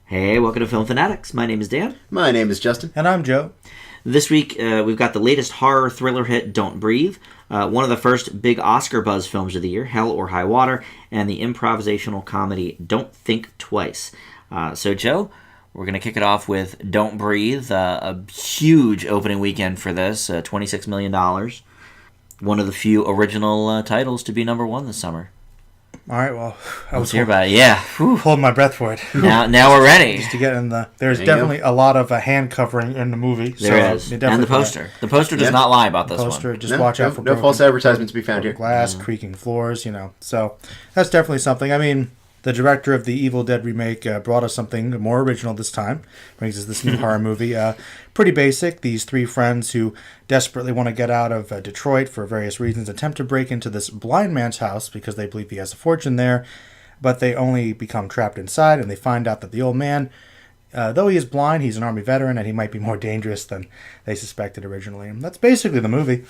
Hey, welcome to Film Fanatics. My name is Dan. My name is Justin. And I'm Joe. This week, we've got the latest horror thriller hit, Don't Breathe, one of the first big Oscar buzz films of the year, Hell or High Water, and the improvisational comedy Don't Think Twice. So, Joe, we're going to kick it off with Don't Breathe, a huge opening weekend for this, $26 million. One of the few original titles to be number one this summer. All right, well, Let's hear about it. Yeah. Holding my breath for it. Now we're ready. Just to get in there's definitely a lot of hand covering in the movie. There is. And the poster. The poster does not lie about this one. Just watch out for no false advertisements to be found here. Glass, creaking floors, So that's definitely something. I mean, the director of the Evil Dead remake brought us something more original this time. Brings us this new horror movie. Pretty basic. These three friends who desperately want to get out of Detroit for various reasons attempt to break into this blind man's house because they believe he has a fortune there, but they only become trapped inside, and they find out that the old man, though he is blind, he's an Army veteran, and he might be more dangerous than they suspected originally. And that's basically the movie.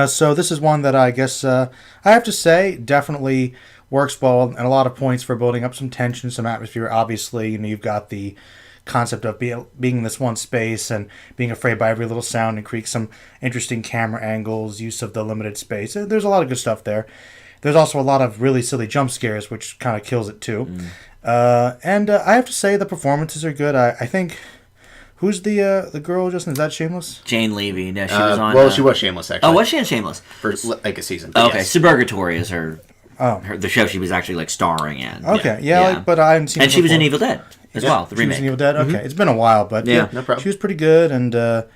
So this is one that I guess I have to say definitely works well, and a lot of points for building up some tension, some atmosphere. Obviously, you've got the concept of being in this one space and being afraid by every little sound and creak, some interesting camera angles, use of the limited space. There's a lot of good stuff there. There's also a lot of really silly jump scares, which kind of kills it too. And I have to say the performances are good. I think... Who's the girl, Justin? Is that Shameless? Jane Levy. No, she was on... Well, she was Shameless, actually. Oh, was she on Shameless? For like a season. Okay, yes. Suburgatory is the show she was actually starring in. Okay, yeah. But I haven't seen her and she was before. in Evil Dead as well, the she remake. Was in Evil Dead? Okay, It's been a while, but no problem. She was pretty good, and the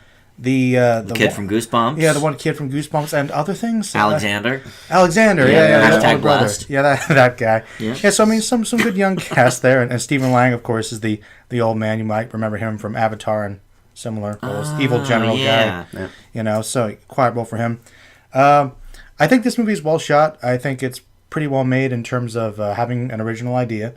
kid from Goosebumps. Yeah, the one kid from Goosebumps and other things. Alexander. Yeah. Hashtag blessed. Yeah, that guy. Yeah. So I mean, some good young cast there, and Stephen Lang, of course, is the old man. You might remember him from Avatar and similar roles. Evil general guy. Yeah. So quiet role for him. I think this movie is well shot. I think it's pretty well made in terms of having an original idea.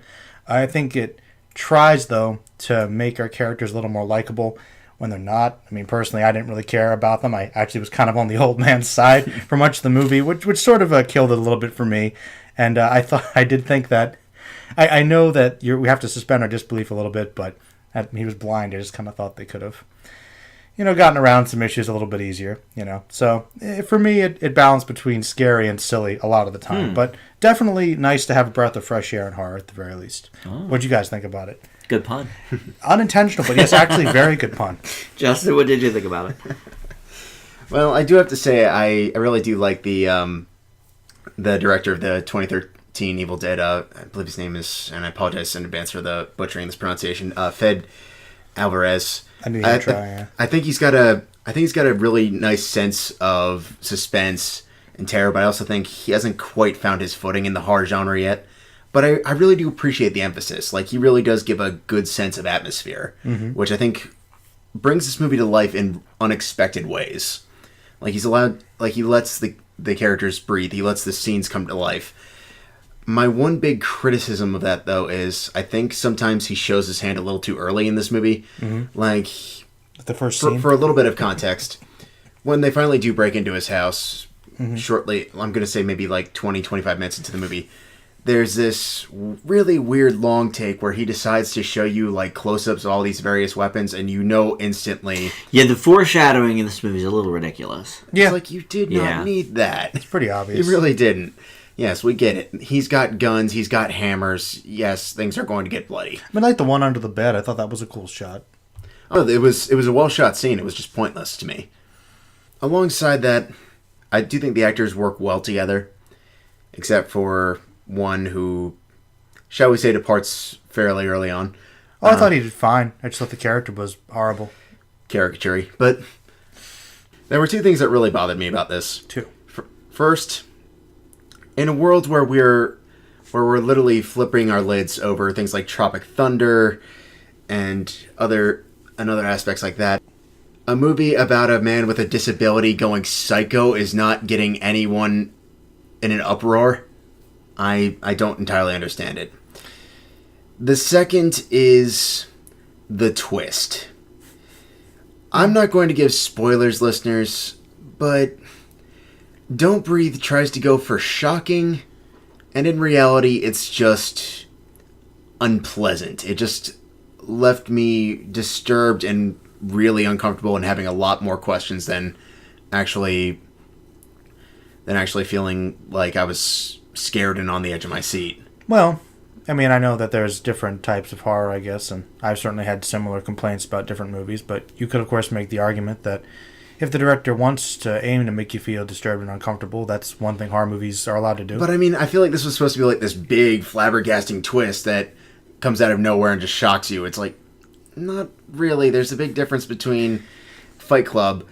I think it tries, though, to make our characters a little more likable when they're not. I mean, personally, I didn't really care about them. I actually was kind of on the old man's side for much of the movie, which sort of killed it a little bit for me. And I did think that... I know that we have to suspend our disbelief a little bit, but he was blind. I just kind of thought they could have... gotten around some issues a little bit easier, So, for me, it balanced between scary and silly a lot of the time. But definitely nice to have a breath of fresh air in horror at the very least. What'd you guys think about it? Good pun. Unintentional, but yes, actually very good pun. Justin, what did you think about it? Well, I do have to say I really do like the director of the 2013 Evil Dead. I believe his name is, and I apologize in advance for the butchering this pronunciation, Fed Alvarez. I knew he'd try, yeah. I think he's got a really nice sense of suspense and terror, but I also think he hasn't quite found his footing in the horror genre yet. But I really do appreciate the emphasis. Like, he really does give a good sense of atmosphere, which I think brings this movie to life in unexpected ways. Like, he lets the characters breathe. He lets the scenes come to life. My one big criticism of that, though, is I think sometimes he shows his hand a little too early in this movie. Like, the first scene? For a little bit of context, when they finally do break into his house, shortly, I'm going to say maybe like 20, 25 minutes into the movie, there's this really weird long take where he decides to show you like close-ups of all these various weapons, and instantly... Yeah, the foreshadowing in this movie is a little ridiculous. Yeah. It's like, you did not need that. It's pretty obvious. You really didn't. Yes, we get it. He's got guns, he's got hammers. Yes, things are going to get bloody. I mean, like the one under the bed, I thought that was a cool shot. Oh, it was a well-shot scene. It was just pointless to me. Alongside that, I do think the actors work well together, except for one who, shall we say, departs fairly early on. Oh, I thought he did fine. I just thought the character was horrible. Caricature-y. But there were two things that really bothered me about this. Two. First, in a world where we're literally flipping our lids over things like Tropic Thunder and other aspects like that, a movie about a man with a disability going psycho is not getting anyone in an uproar. I don't entirely understand it. The second is the twist. I'm not going to give spoilers, listeners, but Don't Breathe tries to go for shocking, and in reality, it's just unpleasant. It just left me disturbed and really uncomfortable and having a lot more questions than actually feeling like I was scared and on the edge of my seat. Well, I mean, I know that there's different types of horror, I guess, and I've certainly had similar complaints about different movies, but you could, of course, make the argument that if the director wants to aim to make you feel disturbed and uncomfortable, that's one thing horror movies are allowed to do. But I mean, I feel like this was supposed to be like this big, flabbergasting twist that comes out of nowhere and just shocks you. It's like, not really. There's a big difference between Fight Club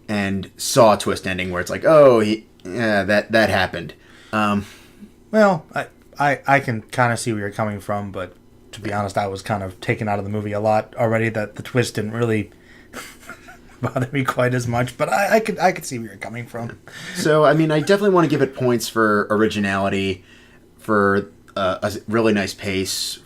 and Saw twist ending, where it's like, oh, that happened. Well, I can kind of see where you're coming from, but to be honest, I was kind of taken out of the movie a lot already, that the twist didn't really bother me quite as much, but I could see where you're coming from. So, I mean, I definitely want to give it points for originality, for a really nice pace,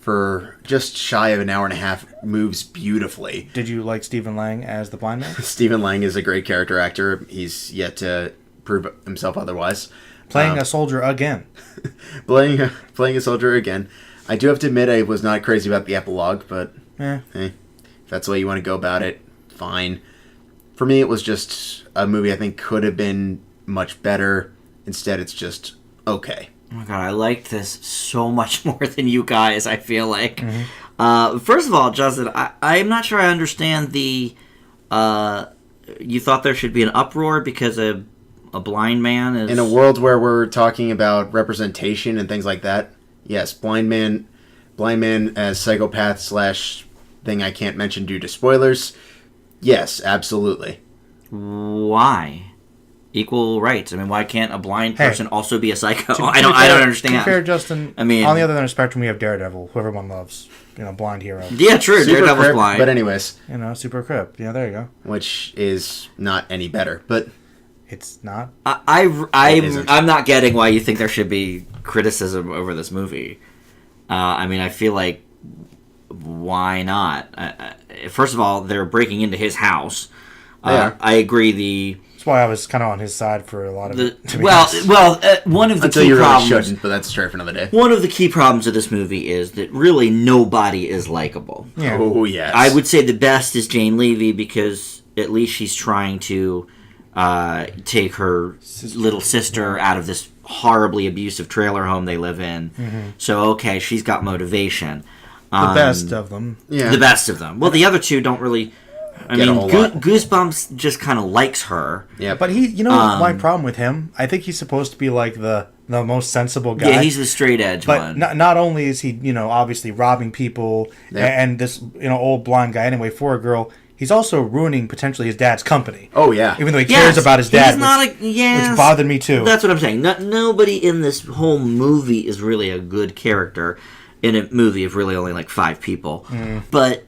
for just shy of an hour and a half, moves beautifully. Did you like Stephen Lang as the blind man? Stephen Lang is a great character actor. He's yet to prove himself otherwise. Playing a soldier again. playing a soldier again. I do have to admit I was not crazy about the epilogue, but if that's the way you want to go about it, fine. For me, it was just a movie I think could have been much better. Instead, it's just okay. Oh my god, I liked this so much more than you guys, I feel like. Mm-hmm. First of all, Justin, I'm not sure I understand the... you thought there should be an uproar because a blind man is... In a world where we're talking about representation and things like that, yes, blind man as psychopath / thing I can't mention due to spoilers, yes, absolutely. Why? Equal rights. I mean, why can't a blind person also be a psycho? I don't understand. To be fair, Justin, I mean, on the other end of the spectrum, we have Daredevil, who everyone loves. Blind hero. Yeah, true. Super Daredevil's crip, blind. But anyways. Super crip. Yeah, there you go. Which is not any better, but... It's not? I'm not getting why you think there should be criticism over this movie. I mean, I feel like, why not? First of all, they're breaking into his house. I agree. That's why I was kind of on his side for a lot of it. One of the Until key you really problems. shouldn't, but that's a story for another day. One of the key problems of this movie is that really nobody is likable. Yeah. Oh yes. I would say the best is Jane Levy because at least she's trying to take her little sister out of this horribly abusive trailer home they live in. Mm-hmm. So okay, she's got motivation. The best of them. Yeah. The best of them. Well, the other two don't really. I mean, Goosebumps just kind of likes her. Yeah, but my problem with him, I think he's supposed to be like the most sensible guy. Yeah, he's the straight edge one. But not only is he, obviously robbing people and this, old blind guy anyway for a girl, he's also ruining potentially his dad's company. Oh yeah, even though he cares about his dad, which bothered me too. That's what I'm saying. Nobody in this whole movie is really a good character in a movie of really only like 5 people. But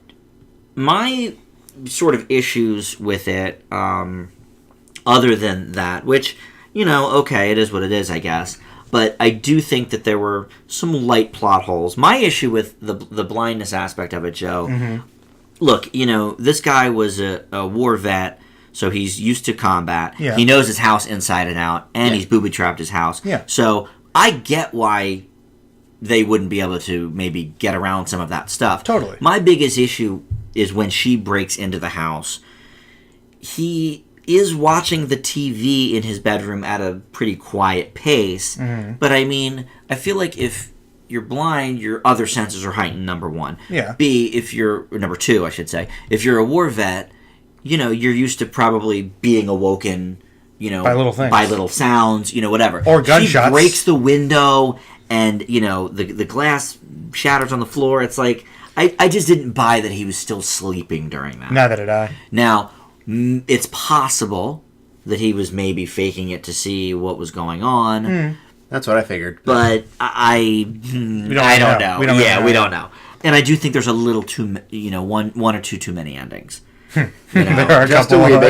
my sort of issues with it, other than that, which, okay, it is what it is, I guess. But I do think that there were some light plot holes. My issue with the blindness aspect of it, Joe, look, this guy was a war vet, so he's used to combat. Yeah. He knows his house inside and out, and he's booby-trapped his house. Yeah. So I get why they wouldn't be able to maybe get around some of that stuff. Totally. My biggest issue is when she breaks into the house. He is watching the TV in his bedroom at a pretty quiet pace, but I mean, I feel like if you're blind, your other senses are heightened, number one. Yeah. B, number two, I should say, if you're a war vet, you're used to probably being awoken, by little things. By little sounds, whatever. Or gunshots. She breaks the window and, the glass shatters on the floor. It's like, I just didn't buy that he was still sleeping during that. Neither did I. Now, it's possible that he was maybe faking it to see what was going on. That's what I figured. But I don't know. We don't know. And I do think there's a little too, one or two too many endings. There are a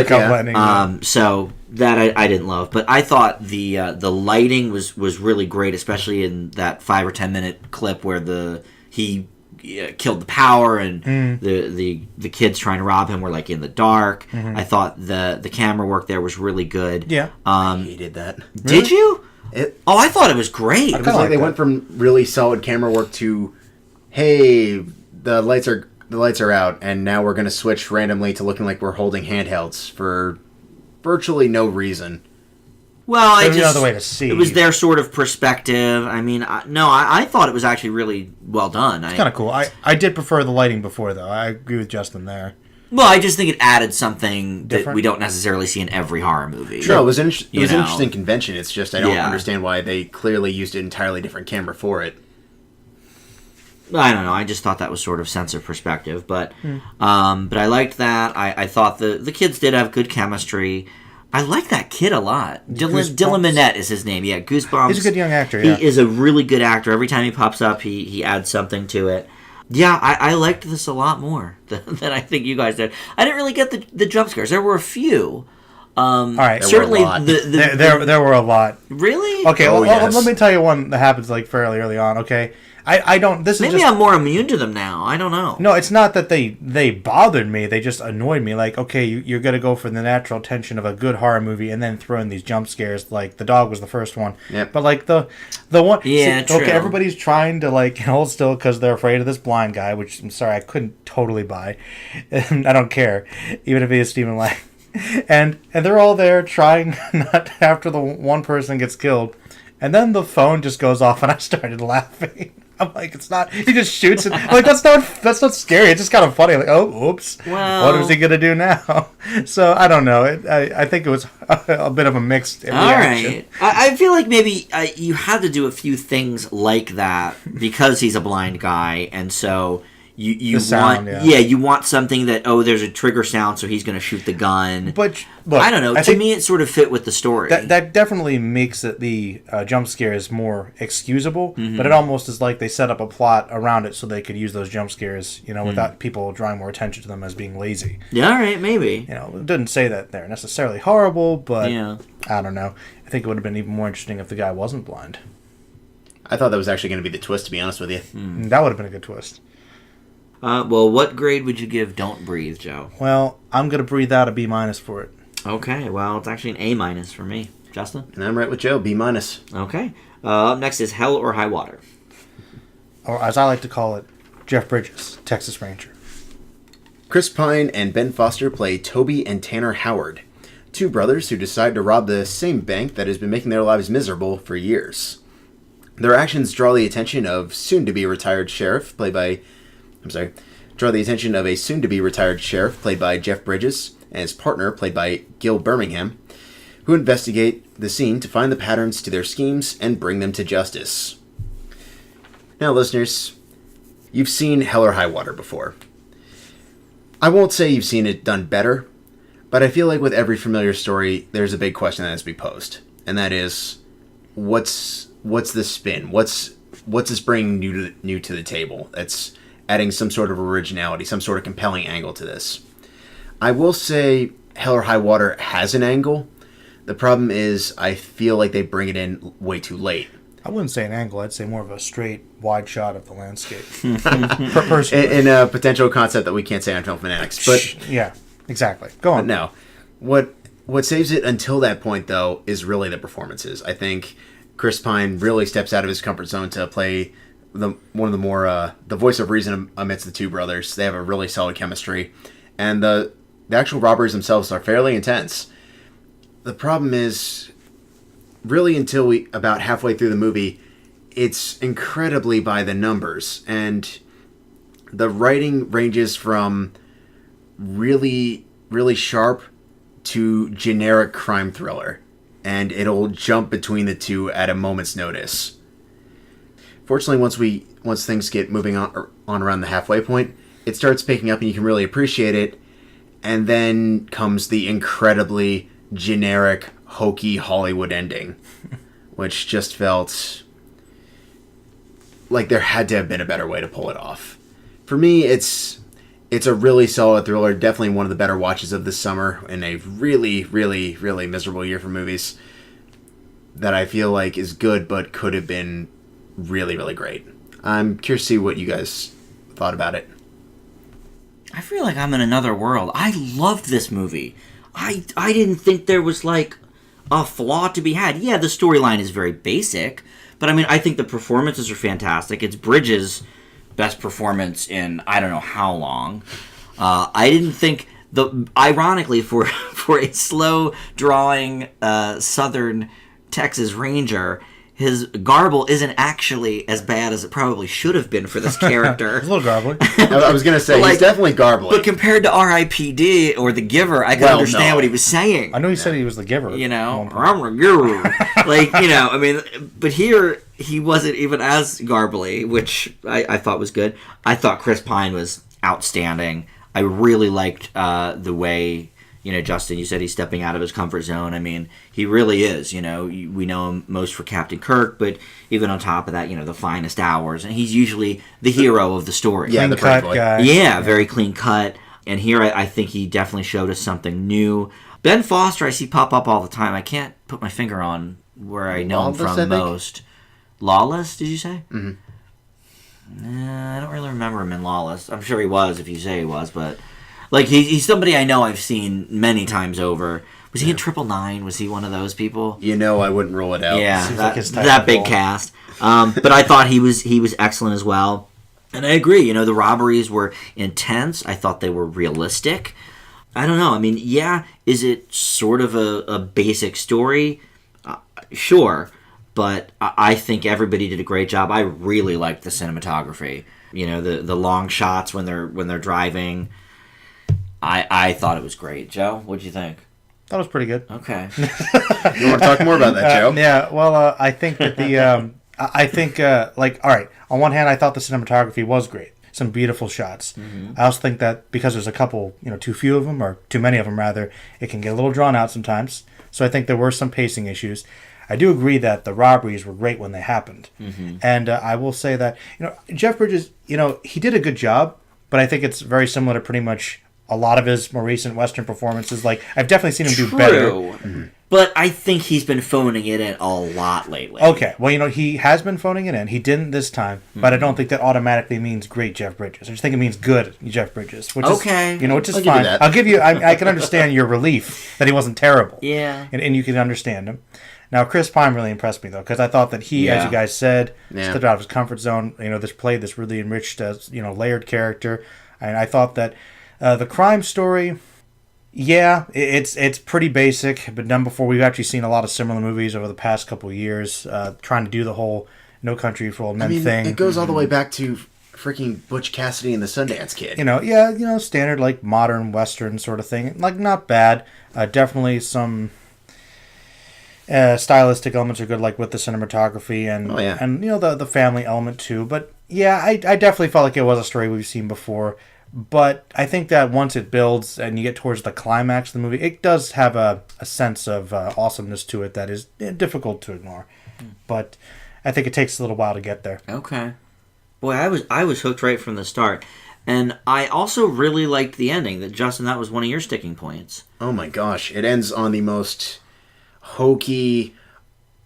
couple endings. So that I didn't love, but I thought the lighting was really great, especially in that 5 or 10 minute clip where he killed the power and the kids trying to rob him were like in the dark. I thought the camera work there was really good. Yeah, I hated that. Did you? I thought it was great. It was like they went from really solid camera work to, hey, the lights are out, and now we're going to switch randomly to looking like we're holding handhelds for virtually no reason. Well, There's no other way to see. It was their sort of perspective. I mean, I thought it was actually really well done. It's kind of cool. I did prefer the lighting before, though. I agree with Justin there. Well, I just think it added something Different? that we don't necessarily see in every horror movie. No, it was an You know. interesting convention. It's just I don't Yeah. understand why they clearly used an entirely different camera for it. I don't know. I just thought that was sort of sense of perspective, but I liked that. I thought the kids did have good chemistry. I like that kid a lot. Dylan Minnette is his name. Yeah, Goosebumps. He's a good young actor. Yeah. He is a really good actor. Every time he pops up, he adds something to it. Yeah, I liked this a lot more than I think you guys did. I didn't really get the jump scares. There were a few. All right. Certainly, were a lot. There were a lot. Really? Okay, Oh, well, yes. let me tell you one that happens like fairly early on. Okay, I don't. This is Maybe just I'm more immune to them now. I don't know. no. It's not that they bothered me. They just annoyed me. Like, okay, you're gonna go for the natural tension of a good horror movie and then throw in these jump scares. Like the dog was the first one. Yep. But like the one. Yeah, true. Okay, everybody's trying to like hold still because they're afraid of this blind guy. Which I'm sorry, I couldn't totally buy. And I don't care, even if he is Stephen Lang. And they're all there trying not after the one person gets killed, and then the phone just goes off, and I started laughing. I'm like, it's not. He just shoots it. I'm like, that's not scary. It's just kind of funny. Like, oh, oops. Well- What is he gonna do now? So I don't know. I think it was a bit of a mixed All reaction. right. I feel like maybe you had to do a few things like that because he's a blind guy, and so you The sound, want yeah. you want something that there's a trigger sound, so he's going to shoot the gun. But look, I don't know. I To think me, it sort of fit with the story. that definitely makes it the jump scares more excusable. Mm-hmm. But it almost is like they set up a plot around it so they could use those jump scares, without people drawing more attention to them as being lazy. Yeah, all right, maybe. It didn't say that they're necessarily horrible, but Yeah. I don't know. I think it would have been even more interesting if the guy wasn't blind. I thought that was actually going to be the twist, to be honest with you. That would have been a good twist. Well, what grade would you give Don't Breathe, Joe? Well, I'm going to breathe out a B- for it. Okay, well, it's actually an A- for me. Justin? And I'm right with Joe, B-. Okay. Up next is Hell or High Water. Or as I like to call it, Jeff Bridges, Texas Ranger. Chris Pine and Ben Foster play Toby and Tanner Howard, two brothers who decide to rob the same bank that has been making their lives miserable for years. Their actions draw the attention of soon-to-be-retired sheriff, draw the attention of a soon-to-be-retired sheriff, played by Jeff Bridges, and his partner, played by Gil Birmingham, who investigate the scene to find the patterns to their schemes and bring them to justice. Now, listeners, you've seen Hell or High Water before. I won't say you've seen it done better, but I feel like with every familiar story, there's a big question that has to be posed, and that is, what's the spin? What's this bringing new to the table? That's adding some sort of originality, some sort of compelling angle to this. I will say Hell or High Water has an angle. The problem is I feel like they bring it in way too late. I wouldn't say an angle. I'd say more of a straight, wide shot of the landscape. Personally. In a potential concept that we can't say on Film Fanatics. But Yeah, exactly. Go on. no. What saves it until that point, though, is really the performances. I think Chris Pine really steps out of his comfort zone to play one of the more the voice of reason amidst the two brothers. They have a really solid chemistry, and the actual robberies themselves are fairly intense. The problem is, really, until we about halfway through the movie, it's incredibly by the numbers, and the writing ranges from really, really sharp to generic crime thriller, and it'll jump between the two at a moment's notice. Fortunately, once things get moving on around the halfway point, it starts picking up and you can really appreciate it, and then comes the incredibly generic, hokey Hollywood ending, which just felt like there had to have been a better way to pull it off. For me, it's a really solid thriller, definitely one of the better watches of this summer, in a really, really, really miserable year for movies, that I feel like is good but could have been really, really great. I'm curious to see what you guys thought about it. I feel like I'm in another world. I loved this movie. I didn't think there was, like, a flaw to be had. Yeah, the storyline is very basic, but I mean, I think the performances are fantastic. It's Bridges best performance in I don't know how long. I didn't think ironically for a slow drawing Southern Texas Ranger, his garble isn't actually as bad as it probably should have been for this character. It's a little garbly. I was going to say, he's definitely garbly. But compared to R.I.P.D. or The Giver, I could understand what he was saying. I know he said he was the giver. I'm a giver. I mean, but here he wasn't even as garbly, which I thought was good. I thought Chris Pine was outstanding. I really liked the way... Justin, you said he's stepping out of his comfort zone. I mean, he really is. We know him most for Captain Kirk, but even on top of that, The Finest Hours. And he's usually the hero of the story. Yeah, the cut guy. Yeah, very clean cut. And here I think he definitely showed us something new. Ben Foster I see pop up all the time. I can't put my finger on where I know him from most. Lawless, did you say? Mm-hmm. I don't really remember him in Lawless. I'm sure he was if you say he was, but... he's somebody I know I've seen many times over. Was he in 999? Was he one of those people? I wouldn't rule it out. Yeah, that big cast. But I thought he was excellent as well. And I agree, the robberies were intense. I thought they were realistic. I don't know. I mean, is it sort of a basic story? Sure. But I think everybody did a great job. I really liked the cinematography. The long shots when they're driving. I thought it was great. Joe, what'd you think? That was pretty good. Okay. You want to talk more about that, Joe? Yeah, well, I think that all right, on one hand, I thought the cinematography was great. Some beautiful shots. Mm-hmm. I also think that because there's a couple, too few of them, or too many of them, rather, it can get a little drawn out sometimes. So I think there were some pacing issues. I do agree that the robberies were great when they happened. Mm-hmm. And I will say that, Jeff Bridges, he did a good job, but I think it's very similar to pretty much a lot of his more recent Western performances. I've definitely seen him do better. Mm-hmm. But I think he's been phoning it in a lot lately. Okay, well, he has been phoning it in. He didn't this time, but I don't think that automatically means great Jeff Bridges. I just think it means good Jeff Bridges, which is which is fine. I'll give you. I can understand your relief that he wasn't terrible. Yeah, and you can understand him. Now, Chris Pine really impressed me though, because I thought that he, as you guys said, stepped out of his comfort zone. Played this really enriched, layered character, and I thought that. The crime story, it's pretty basic, but done before. We've actually seen a lot of similar movies over the past couple of years, trying to do the whole No Country for Old Men thing. It goes all the way back to freaking Butch Cassidy and the Sundance Kid. Standard modern Western sort of thing. Not bad. Definitely some stylistic elements are good, with the cinematography and the family element too. But I definitely felt like it was a story we've seen before. But I think that once it builds and you get towards the climax of the movie, it does have a sense of awesomeness to it that is difficult to ignore. But I think it takes a little while to get there. Okay. Boy, I was hooked right from the start. And I also really liked the ending. Justin, that was one of your sticking points. Oh my gosh. It ends on the most hokey,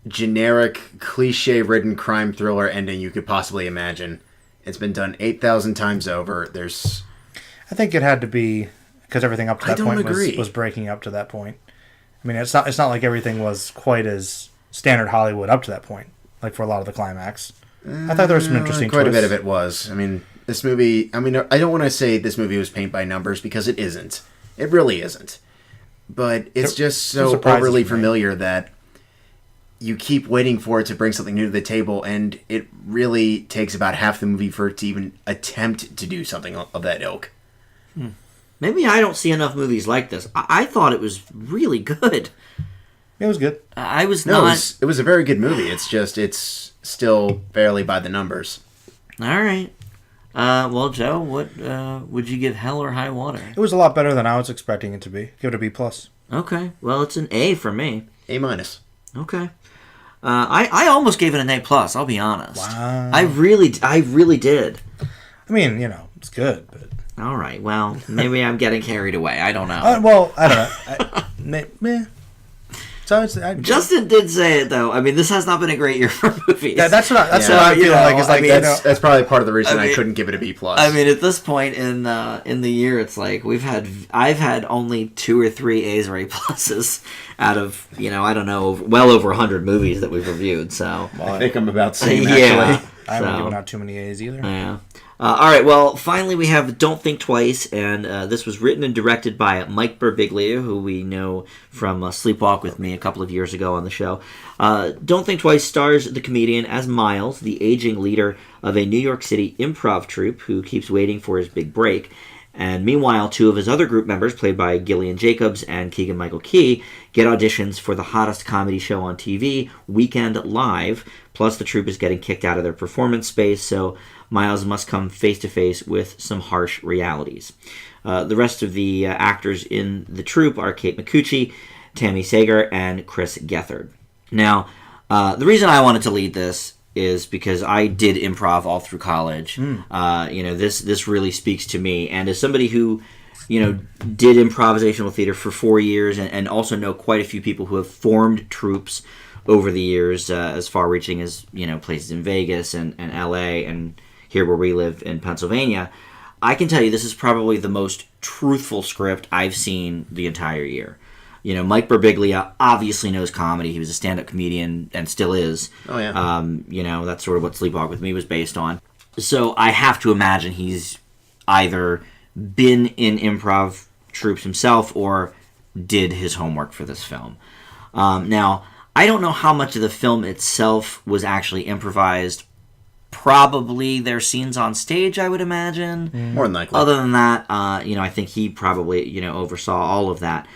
generic, cliche-ridden crime thriller ending you could possibly imagine. It's been done 8,000 times over. I think it had to be because everything up to that point was breaking up to that point. I mean, it's not like everything was quite as standard Hollywood up to that point, for a lot of the climax. I thought there was some interesting quite twists. a bit of it was. I mean, this movie. I don't want to say this movie was paint by numbers because it isn't. It really isn't. But it's just so overly familiar that you keep waiting for it to bring something new to the table, and it really takes about half the movie for it to even attempt to do something of that ilk. Maybe I don't see enough movies like this. I thought it was really good. It was good. It was a very good movie. It's still barely by the numbers. All right. Well, Joe, what would you give Hell or High Water? It was a lot better than I was expecting it to be. Give it a B+. Okay. Well, it's an A for me. A-. Okay. I almost gave it an A+, I'll be honest. Wow. I really did. I mean, it's good, but... All right, well, maybe I'm getting carried away. I don't know. I don't know. Meh. So Justin did say it, though. I mean, this has not been a great year for movies. That's what I'm feeling like. That's probably part of the reason I couldn't give it a B+. I mean, at this point in the year, it's like I've had only 2 or 3 A's or A pluses out of I don't know, well over 100 movies that we've reviewed. So I think I'm about same. Yeah, actually. I haven't given out too many A's either. Yeah. All right, well, finally we have Don't Think Twice, and this was written and directed by Mike Birbiglia, who we know from Sleepwalk with Me a couple of years ago on the show. Don't Think Twice stars the comedian as Miles, the aging leader of a New York City improv troupe who keeps waiting for his big break. And meanwhile, two of his other group members, played by Gillian Jacobs and Keegan-Michael Key, get auditions for the hottest comedy show on TV, Weekend Live. Plus, the troupe is getting kicked out of their performance space, so Miles must come face-to-face with some harsh realities. The rest of the actors in the troupe are Kate McCucci, Tammy Sager, and Chris Gethard. Now, the reason I wanted to lead this is because I did improv all through college. This really speaks to me. And as somebody who, did improvisational theater for 4 years and also know quite a few people who have formed troupes over the years, as far-reaching as, places in Vegas and L.A. and here where we live in Pennsylvania, I can tell you this is probably the most truthful script I've seen the entire year. Mike Birbiglia obviously knows comedy. He was a stand-up comedian and still is. Oh, yeah. That's sort of what Sleepwalk with Me was based on. So I have to imagine he's either been in improv troupes himself or did his homework for this film. Now, I don't know how much of the film itself was actually improvised. Probably their scenes on stage, I would imagine. More than likely. Other than that, I think he probably, oversaw all of that.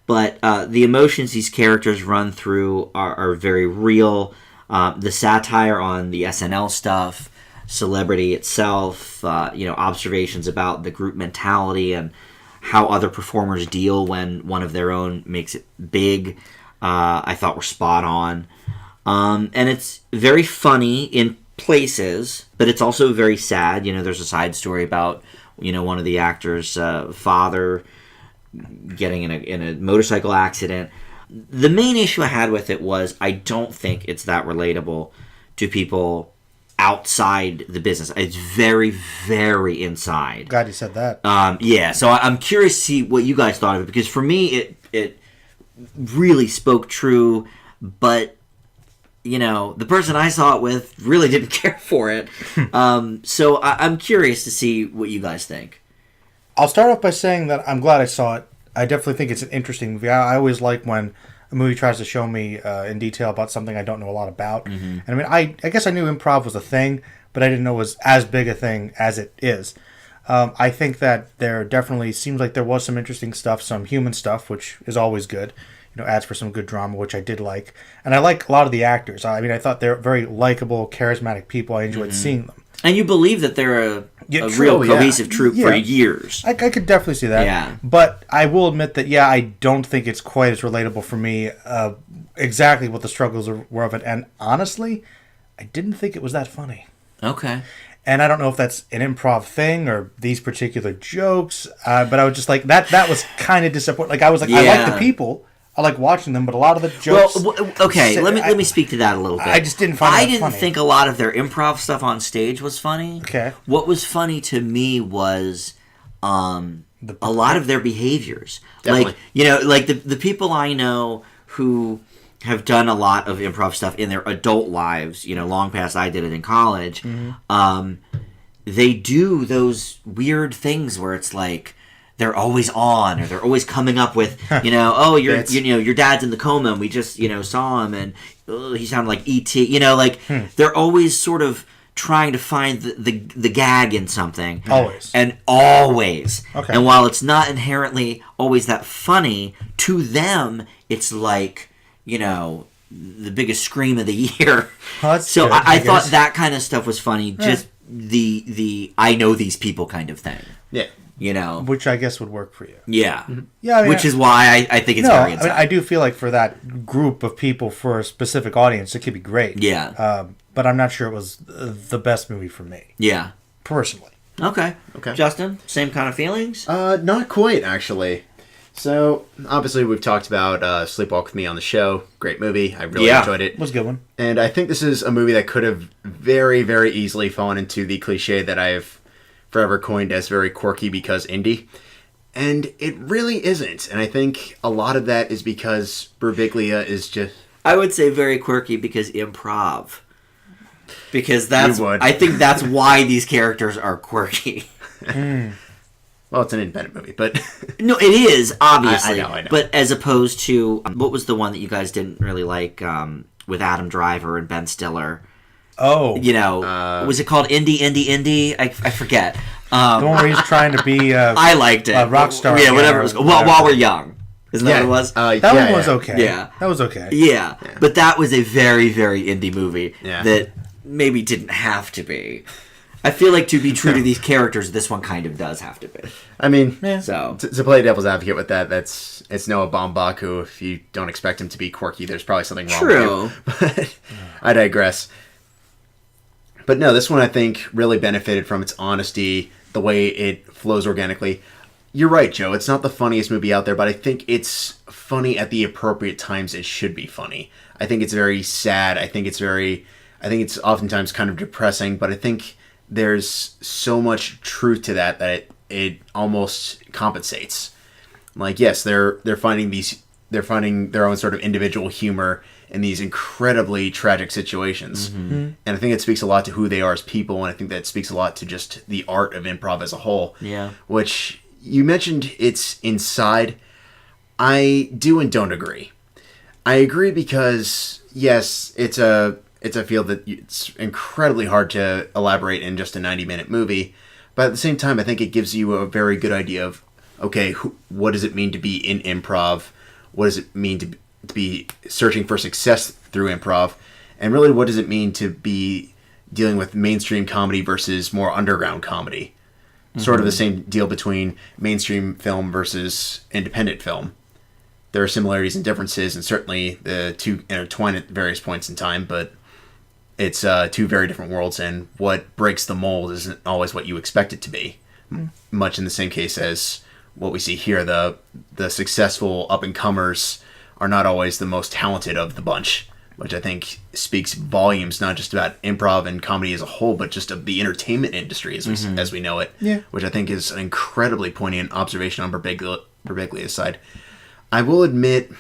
But the emotions these characters run through are very real. The satire on the SNL stuff, celebrity itself, observations about the group mentality and how other performers deal when one of their own makes it big, I thought were spot on. And it's very funny in places, but it's also very sad. There's a side story about, one of the actors' father getting in a motorcycle accident. The main issue I had with it was I don't think it's that relatable to people outside the business. It's very, very inside. Glad you said that. Yeah, so I'm curious to see what you guys thought of it, because for me it really spoke true, but the person I saw it with really didn't care for it. So I'm curious to see what you guys think. I'll start off by saying that I'm glad I saw it. I definitely think it's an interesting movie. I always like when a movie tries to show me in detail about something I don't know a lot about. Mm-hmm. And I guess I knew improv was a thing, but I didn't know it was as big a thing as it is. I think that there definitely seems like there was some interesting stuff, some human stuff, which is always good. Adds for some good drama, which I did like. And I like a lot of the actors. I thought they're very likable, charismatic people. I enjoyed seeing them. And you believe that they're a real cohesive troupe for years. I could definitely see that. Yeah. But I will admit that, I don't think it's quite as relatable for me, exactly what the struggles were of it. And honestly, I didn't think it was that funny. Okay. And I don't know if that's an improv thing or these particular jokes, but I was just like, that was kind of disappointing. Like, I was like, I like the people. I like watching them, but a lot of the jokes... Well, okay, let me speak to that a little bit. I just didn't find it funny. Think a lot of their improv stuff on stage was funny. Okay. What was funny to me was a lot of their behaviors. Definitely. Like the people I know who have done a lot of improv stuff in their adult lives, long past I did it in college, they do those weird things where it's like... they're always on, or they're always coming up with, your dad's in the coma, and we just, saw him, and he sounded like E.T. They're always sort of trying to find the gag in something. Always. And always. Okay. And while it's not inherently always that funny, to them, it's like, the biggest scream of the year. Oh, so good, I thought that kind of stuff was funny, just the I know these people kind of thing. Yeah. Which I guess would work for you. Yeah. Mm-hmm. Yeah. Which is why I think it's very inside. I do feel like for that group of people, for a specific audience, it could be great. Yeah. But I'm not sure it was the best movie for me. Yeah. Personally. Okay. Justin, same kind of feelings? Not quite, actually. So, obviously, we've talked about Sleepwalk with Me on the show. Great movie. I really enjoyed it. It was a good one. And I think this is a movie that could have very, very easily fallen into the cliche that I've forever coined as very quirky because indie. And it really isn't. And I think a lot of that is because Birbiglia is just... I would say very quirky because improv. because that's You would. I think that's why these characters are quirky. Well, it's an independent movie, but No, it is obviously, I know. but as opposed to what was the one that you guys didn't really like with Adam Driver and Ben Stiller? Oh, You know, was it called Indie? I forget. the one where he's trying to be. I liked it. rock star, Yeah, yeah, whatever or it was. whatever. While we're young, isn't that what it was? That yeah, one was yeah. okay. Yeah. That was okay. Yeah, but that was a very, very indie movie Yeah. that maybe didn't have to be. I feel like to be true to these characters, this one kind of does have to be. I mean, So to play devil's advocate with that, it's Noah Baumbach, who, if you don't expect him to be quirky, there's probably something wrong True. with you. But I digress. But no, this one I think really benefited from its honesty, the way it flows organically. You're right, Joe. It's not the funniest movie out there, but I think it's funny at the appropriate times it should be funny. I think it's very sad. I think it's oftentimes kind of depressing, but I think there's so much truth to that it almost compensates. Like, yes, they're finding their own sort of individual humor in these incredibly tragic situations. And I think it speaks a lot to who they are as people, and I think that speaks a lot to just the art of improv as a whole. Yeah. Which you mentioned it's inside. I do and don't agree. I agree because, yes, it's a field that it's incredibly hard to elaborate in just a 90-minute movie, but at the same time, I think it gives you a very good idea of, okay, what does it mean to be in improv? What does it mean to be searching for success through improv? And really, what does it mean to be dealing with mainstream comedy versus more underground comedy? Sort of the same deal between mainstream film versus independent film. There are similarities and differences, and certainly the two intertwine at various points in time, but it's two very different worlds, and what breaks the mold isn't always what you expect it to be. Much in the same case as what we see here, the successful up-and-comers are not always the most talented of the bunch, which I think speaks volumes not just about improv and comedy as a whole, but just of the entertainment industry as we know it, which I think is an incredibly poignant observation on Birbiglia's side. I will admit,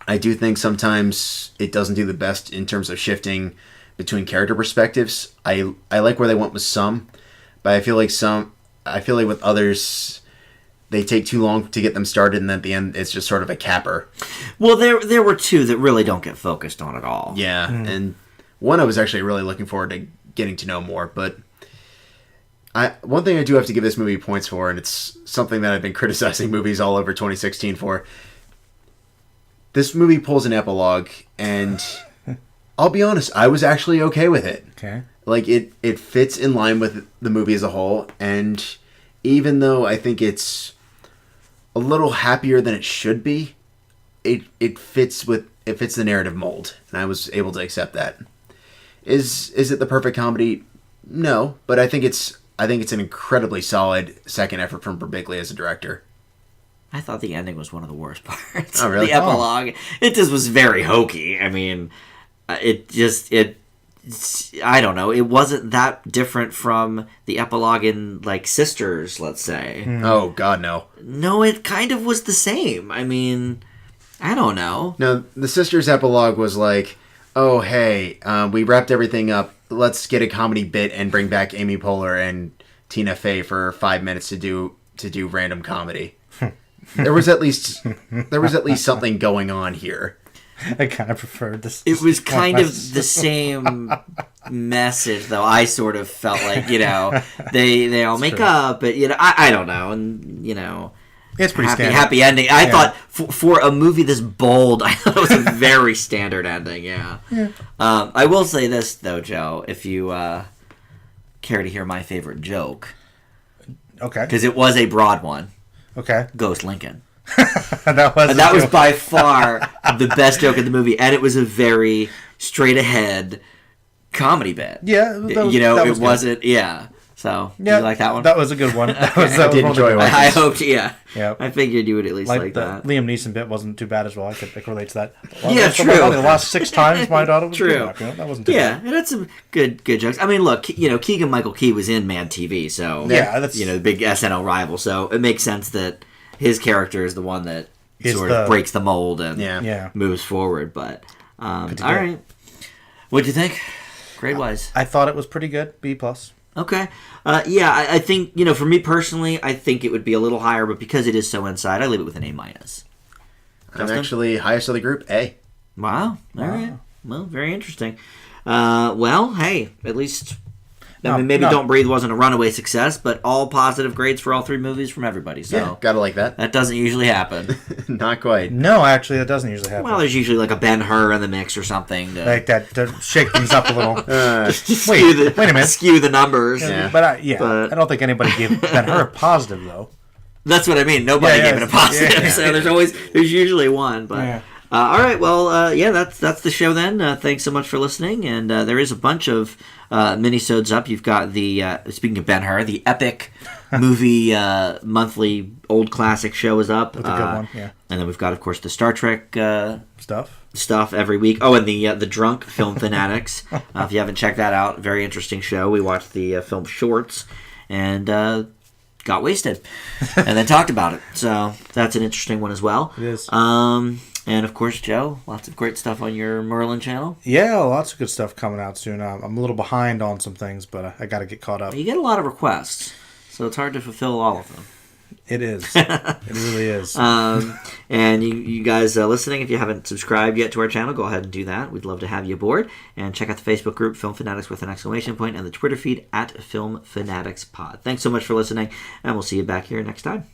I do think sometimes it doesn't do the best in terms of shifting between character perspectives. I like where they went with some, but I feel like with others, they take too long to get them started, and at the end, it's just sort of a capper. Well, there were two that really don't get focused on at all. Yeah, and one I was actually really looking forward to getting to know more, but one thing I do have to give this movie points for, and it's something that I've been criticizing movies all over 2016 for. This movie pulls an epilogue, and I'll be honest, I was actually okay with it. Okay. Like, it fits in line with the movie as a whole, and even though I think it's a little happier than it should be, it fits the narrative mold, and I was able to accept that. Is it the perfect comedy? No, but I think it's an incredibly solid second effort from Birbiglia as a director. I thought the ending was one of the worst parts. Oh, really? The epilogue. It just was very hokey. I mean, I don't know. It wasn't that different from the epilogue in, like, Sisters, let's say. Oh, God, no. No, it kind of was the same. I mean, I don't know. No, the Sisters epilogue was like, oh, hey, we wrapped everything up. Let's get a comedy bit and bring back Amy Poehler and Tina Fey for 5 minutes to do random comedy. There was at least something going on here. I kind of preferred this. It was kind of the same message, though. I sort of felt like, they all make up, but, I don't know. And, It's pretty standard. happy ending. I thought for a movie this bold, I thought it was a very standard ending, yeah. I will say this, though, Joe, if you care to hear my favorite joke. Okay. Because it was a broad one. Okay. Ghost Lincoln. that was by far the best joke in the movie, and it was a very straight ahead comedy bit. Yeah, it wasn't. Yeah, so did you like that one? That was a good one. That was did enjoy it. I hoped. Yeah, yeah. I figured you would at least like the that. Liam Neeson bit wasn't too bad as well. I could relate to that. Yeah, true. The last 6 times my daughter was true. That wasn't too Yeah, bad. and that's some good jokes. I mean, look, Keegan Michael Key was in Mad TV, so that's the big SNL rival. So it makes sense that his character is the one that Is sort of breaks the mold and Yeah. moves forward. But all right, what'd you think? grade-wise? I thought it was pretty good, B+. Okay. Yeah, I think, for me personally, I think it would be a little higher, but because it is so inside, I leave it with an A-. I'm Justin? actually highest of the group, A. Wow. All right. Well, very interesting. Well, hey, at least... maybe Don't Breathe wasn't a runaway success, but all positive grades for all three movies from everybody. So Yeah, gotta like that. That doesn't usually happen. Not quite. No, actually, that doesn't usually happen. Well, there's usually like a Ben-Hur in the mix or something. Like that to shake things up a little. Wait a minute. Skew the numbers. Yeah. But I don't think anybody gave Ben-Hur a positive, though. That's what I mean. Nobody gave it a positive, yeah. so there's usually one. But Yeah. All right, well, that's the show then. Thanks so much for listening, and there is a bunch of minisodes up. You've got the speaking of Ben-Hur, the epic movie monthly old classic show is up. With a good one, yeah. And then we've got, of course, the Star Trek stuff every week. Oh, and the Drunk Film Fanatics. If you haven't checked that out, very interesting show. We watched the film Shorts and got wasted, and then talked about it. So that's an interesting one as well. It is. And of course, Joe, lots of great stuff on your Merlin channel. Yeah, lots of good stuff coming out soon. I'm a little behind on some things, but I got to get caught up. You get a lot of requests, so it's hard to fulfill all of them. It is. It really is. And you guys listening, if you haven't subscribed yet to our channel, go ahead and do that. We'd love to have you aboard. And check out the Facebook group, Film Fanatics with an exclamation point, and the Twitter feed at Film Fanatics Pod. Thanks so much for listening, and we'll see you back here next time.